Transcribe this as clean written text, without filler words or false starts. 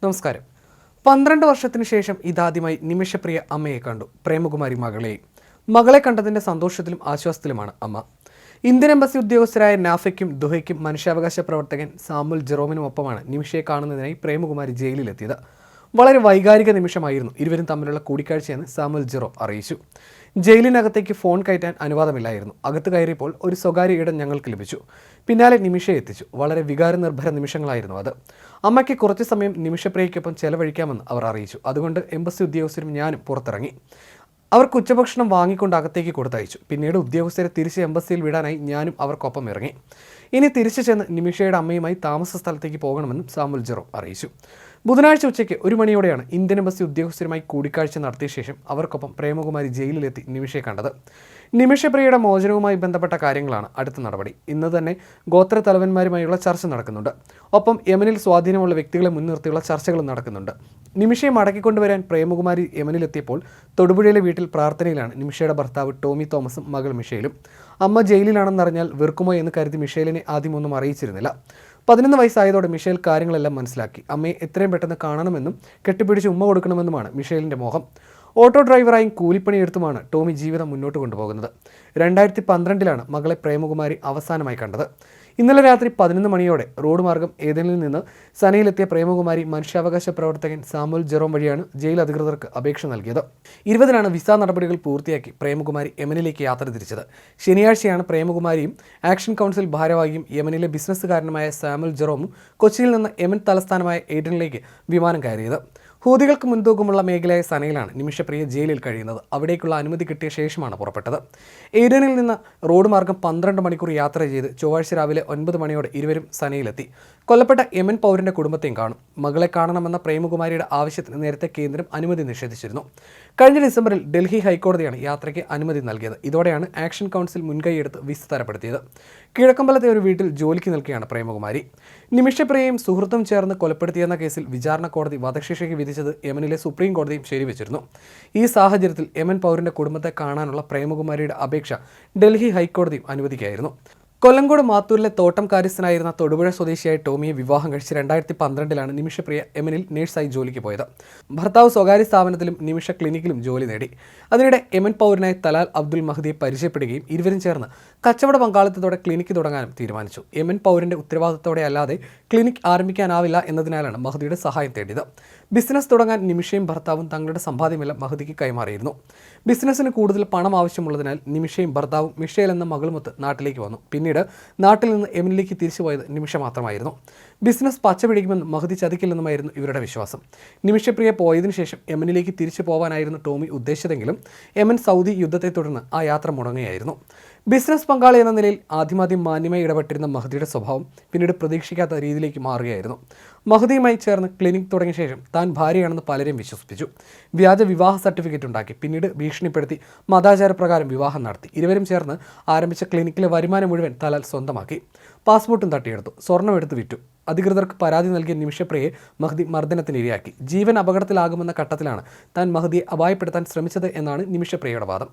നമസ്കാരം. 12 വർഷത്തിനു ശേഷം ഇതാദ്യമായി നിമിഷപ്രിയ അമ്മയെ കണ്ടു. പ്രേമകുമാരി മകളെ കണ്ടതിന്റെ സന്തോഷത്തിലും ആശ്വാസത്തിലുമാണ് അമ്മ. ഇന്ത്യൻ എംബസി ഉദ്യോഗസ്ഥരായ നാഫയ്ക്കും ദുഹയ്ക്കും മനുഷ്യാവകാശ പ്രവർത്തകൻ സാമുൽ ജെറോമിനുമൊപ്പമാണ് നിമിഷയെ കാണുന്നതിനായി പ്രേമകുമാരി ജയിലിലെത്തിയത്. വളരെ വൈകാരിക നിമിഷമായിരുന്നു ഇരുവരും തമ്മിലുള്ള കൂടിക്കാഴ്ചയെന്ന് സാമുൽ ജെറോം അറിയിച്ചു. ജയിലിനകത്തേക്ക് ഫോൺ കയറ്റാൻ അനുവാദമില്ലായിരുന്നു. അകത്ത് കയറിയപ്പോൾ ഒരു സ്വകാര്യ ഇടം ഞങ്ങൾക്ക് ലഭിച്ചു. പിന്നാലെ നിമിഷയെ എത്തിച്ചു. വളരെ വികാരനിർഭര നിമിഷങ്ങളായിരുന്നു അത്. അമ്മയ്ക്ക് കുറച്ചു സമയം നിമിഷപ്രിയയ്ക്കൊപ്പം ചെലവഴിക്കാമെന്ന് അവർ അറിയിച്ചു. അതുകൊണ്ട് എംബസി ഉദ്യോഗസ്ഥരും ഞാനും പുറത്തിറങ്ങി. അവർക്ക് ഉച്ചഭക്ഷണം വാങ്ങിക്കൊണ്ട് അകത്തേക്ക് കൊടുത്തയച്ചു. പിന്നീട് ഉദ്യോഗസ്ഥരെ തിരിച്ച് എംബസിയിൽ വിടാനായി ഞാനും അവർക്കൊപ്പം ഇറങ്ങി. ഇനി തിരിച്ചു ചെന്ന് നിമിഷയുടെ അമ്മയുമായി താമസ സ്ഥലത്തേക്ക് പോകണമെന്നും സാമുൽ ജെറോം അറിയിച്ചു. ബുധനാഴ്ച ഉച്ചയ്ക്ക് 1 മണിയോടെയാണ് ഇന്ത്യൻ എംബസി ഉദ്യോഗസ്ഥരുമായി കൂടിക്കാഴ്ച നടത്തിയ ശേഷം അവർക്കൊപ്പം പ്രേമകുമാരി ജയിലിലെത്തി നിമിഷയെ കണ്ടത്. നിമിഷപ്രിയയുടെ മോചനവുമായി ബന്ധപ്പെട്ട കാര്യങ്ങളാണ് അടുത്ത നടപടി. ഇന്ന് തന്നെ ഗോത്ര തലവന്മാരുമായുള്ള ചർച്ച നടക്കുന്നുണ്ട്. ഒപ്പം യമനിൽ സ്വാധീനമുള്ള വ്യക്തികളെ മുൻനിർത്തിയുള്ള ചർച്ചകളും നടക്കുന്നുണ്ട്. നിമിഷയെ മടക്കിക്കൊണ്ടുവരാൻ പ്രേമകുമാരി യമനിലെത്തിയപ്പോൾ തൊടുപുഴയിലെ വീട്ടിൽ പ്രാർത്ഥനയിലാണ് നിമിഷയുടെ ഭർത്താവ് ടോമി തോമസും മകൾ മിഷേലും. അമ്മ ജയിലിലാണെന്നറിഞ്ഞാൽ വെറുക്കുമോ എന്ന് കരുതി മിഷേലിനെ ആദ്യമൊന്നും അറിയിച്ചിരുന്നില്ല. 11 വയസ്സായതോടെ മിഷേൽ കാര്യങ്ങളെല്ലാം മനസ്സിലാക്കി. അമ്മയെ എത്രയും പെട്ടെന്ന് കാണണമെന്നും കെട്ടിപ്പിടിച്ച് ഉമ്മ കൊടുക്കണമെന്നുമാണ് മിഷേലിൻ്റെ മോഹം. ഓട്ടോ ഡ്രൈവറായും കൂലിപ്പണിയെടുത്തുമാണ് ടോമി ജീവിതം മുന്നോട്ട് കൊണ്ടുപോകുന്നത്. 2012 മകളെ പ്രേമകുമാരി അവസാനമായി കണ്ടത്. ഇന്നലെ രാത്രി 11 മണിയോടെ റോഡ് മാർഗം ഏതനിൽ നിന്ന് സനയിലെത്തിയ പ്രേമകുമാരി മനുഷ്യാവകാശ പ്രവർത്തകൻ സാമുൽ ജെറോം വഴിയാണ് ജയിൽ അധികൃതർക്ക് അപേക്ഷ നൽകിയത്. 20 വിസ നടപടികൾ പൂർത്തിയാക്കി പ്രേമകുമാരി യമനിലേക്ക് യാത്ര തിരിച്ചത്. ശനിയാഴ്ചയാണ് പ്രേമകുമാരിയും ആക്ഷൻ കൗൺസിൽ ഭാരവാഹിയും യമനിലെ ബിസിനസ്സുകാരനുമായ സാമുൽ ജെറോമും കൊച്ചിയിൽ നിന്ന് യമൻ തലസ്ഥാനമായ ഏഡനിലേക്ക് വിമാനം കയറിയത്. ഹൂതികൾക്ക് മുൻതൂക്കമുള്ള മേഖലയായ സനയിലാണ് നിമിഷപ്രിയ ജയിലിൽ കഴിയുന്നത്. അവിടേക്കുള്ള അനുമതി കിട്ടിയ ശേഷമാണ് പുറപ്പെട്ടത്. ഏഡനിൽ നിന്ന് റോഡ് മാർഗം 12 മണിക്കൂർ യാത്ര ചെയ്ത് ചൊവ്വാഴ്ച രാവിലെ 9 മണിയോടെ ഇരുവരും സനയിലെത്തി. കൊല്ലപ്പെട്ട യമൻ പൗരന്റെ കുടുംബത്തെയും കാണും. മകളെ കാണണമെന്ന പ്രേമകുമാരിയുടെ ആവശ്യത്തിന് നേരത്തെ കേന്ദ്രം അനുമതി നിഷേധിച്ചിരുന്നു. കഴിഞ്ഞ ഡിസംബറിൽ ഡൽഹി ഹൈക്കോടതിയാണ് യാത്രയ്ക്ക് അനുമതി നൽകിയത്. ഇതോടെയാണ് ആക്ഷൻ കൗൺസിൽ മുൻകൈയെടുത്ത് വിസ തരപ്പെടുത്തിയത്. കിഴക്കമ്പലത്തെ ഒരു വീട്ടിൽ ജോലിക്ക് നിൽക്കുകയാണ് പ്രേമകുമാരി. നിമിഷപ്രിയയും സുഹൃത്തും ചേർന്ന് കൊലപ്പെടുത്തിയെന്ന കേസിൽ വിചാരണ കോടതി വധശിക്ഷയ്ക്ക് വിധിച്ചത് യമനിലെ സുപ്രീം കോടതിയും ശരിവെച്ചിരുന്നു. ഈ സാഹചര്യത്തിൽ യമൻ പൗരന്റെ കുടുംബത്തെ കാണാനുള്ള പ്രേമകുമാരിയുടെ അപേക്ഷ ഡൽഹി ഹൈക്കോടതിയും അനുവദിക്കുകയായിരുന്നു. കൊല്ലങ്കോട് മാത്തൂരിലെ തോട്ടം കാര്യസ്ഥനായിരുന്ന തൊടുപുഴ സ്വദേശിയായ ടോമിയെ വിവാഹം കഴിച്ച് 2012 നിമിഷപ്രിയ യമനിൽ നേഴ്സായി ജോലിക്ക് പോയത്. ഭർത്താവ് സ്വകാര്യ സ്ഥാപനത്തിലും നിമിഷ ക്ലിനിക്കിലും ജോലി നേടി. അതിനിടെ യമൻ പൗരനായ തലാൽ അബ്ദുൽ മഹദിയെ പരിചയപ്പെടുകയും ഇരുവരും ചേർന്ന് കച്ചവട പങ്കാളിത്തത്തോടെ ക്ലിനിക്ക് തുടങ്ങാനും തീരുമാനിച്ചു. യമൻ പൗരന്റെ ഉത്തരവാദിത്തത്തോടെ അല്ലാതെ ക്ലിനിക്ക് ആരംഭിക്കാനാവില്ല എന്നതിനാലാണ് മഹദിയുടെ സഹായം തേടിയത്. ബിസിനസ് തുടങ്ങാൻ നിമിഷയും ഭർത്താവും തങ്ങളുടെ സമ്പാദ്യമെല്ലാം മഹദിക്ക് കൈമാറിയിരുന്നു. ബിസിനസ്സിന് കൂടുതൽ പണം ആവശ്യമുള്ളതിനാൽ നിമിഷയും ഭർത്താവും മിഷേൽ എന്ന മകളുമൊത്ത് നാട്ടിലേക്ക് വന്നു. പിന്നീട് നാട്ടിൽ നിന്ന് യമനിലേക്ക് തിരിച്ചുപോയത് നിമിഷ മാത്രമായിരുന്നു. ബിസിനസ് പച്ചപിടിക്കുമെന്നും മഹദി ചതിക്കില്ലെന്നുമായിരുന്നു ഇവരുടെ വിശ്വാസം. നിമിഷപ്രിയ പോയതിനു ശേഷം യമനിലേക്ക് തിരിച്ചു പോകാനായിരുന്നു ടോമി ഉദ്ദേശിച്ചതെങ്കിലും യമൻ സൗദി യുദ്ധത്തെ തുടർന്ന് ആ യാത്ര മുടങ്ങുകയായിരുന്നു. ബിസിനസ് പങ്കാളി എന്ന നിലയിൽ ആദ്യം മാന്യമായി ഇടപെട്ടിരുന്ന മഹദിയുടെ സ്വഭാവം പിന്നീട് പ്രതീക്ഷിക്കാത്ത രീതിയിലേക്ക് മാറുകയായിരുന്നു. മഹദിയുമായി ചേർന്ന് ക്ലിനിക് തുടങ്ങിയ ശേഷം താൻ ഭാര്യയാണെന്ന് പലരും വിശ്വസിപ്പിച്ചു. വ്യാജ വിവാഹ സർട്ടിഫിക്കറ്റ് ഉണ്ടാക്കി പിന്നീട് ഭീഷണിപ്പെടുത്തി മതാചാരപ്രകാരം വിവാഹം നടത്തി. ഇരുവരും ചേർന്ന് ആരംഭിച്ച ക്ലിനിക്കിലെ വരുമാനം മുഴുവൻ തലാൽ സ്വന്തമാക്കി. പാസ്പോർട്ടും തട്ടിയെടുത്തു. സ്വർണം എടുത്ത് വിറ്റു. അധികൃതർക്ക് പരാതി നൽകിയ നിമിഷപ്രിയയെ മഹദി മർദ്ദനത്തിന് ഇരയാക്കി. ജീവൻ അപകടത്തിലാകുമെന്ന ഘട്ടത്തിലാണ് താൻ മഹദിയെ അപായപ്പെടുത്താൻ ശ്രമിച്ചത് എന്നാണ് നിമിഷപ്രിയയുടെ വാദം.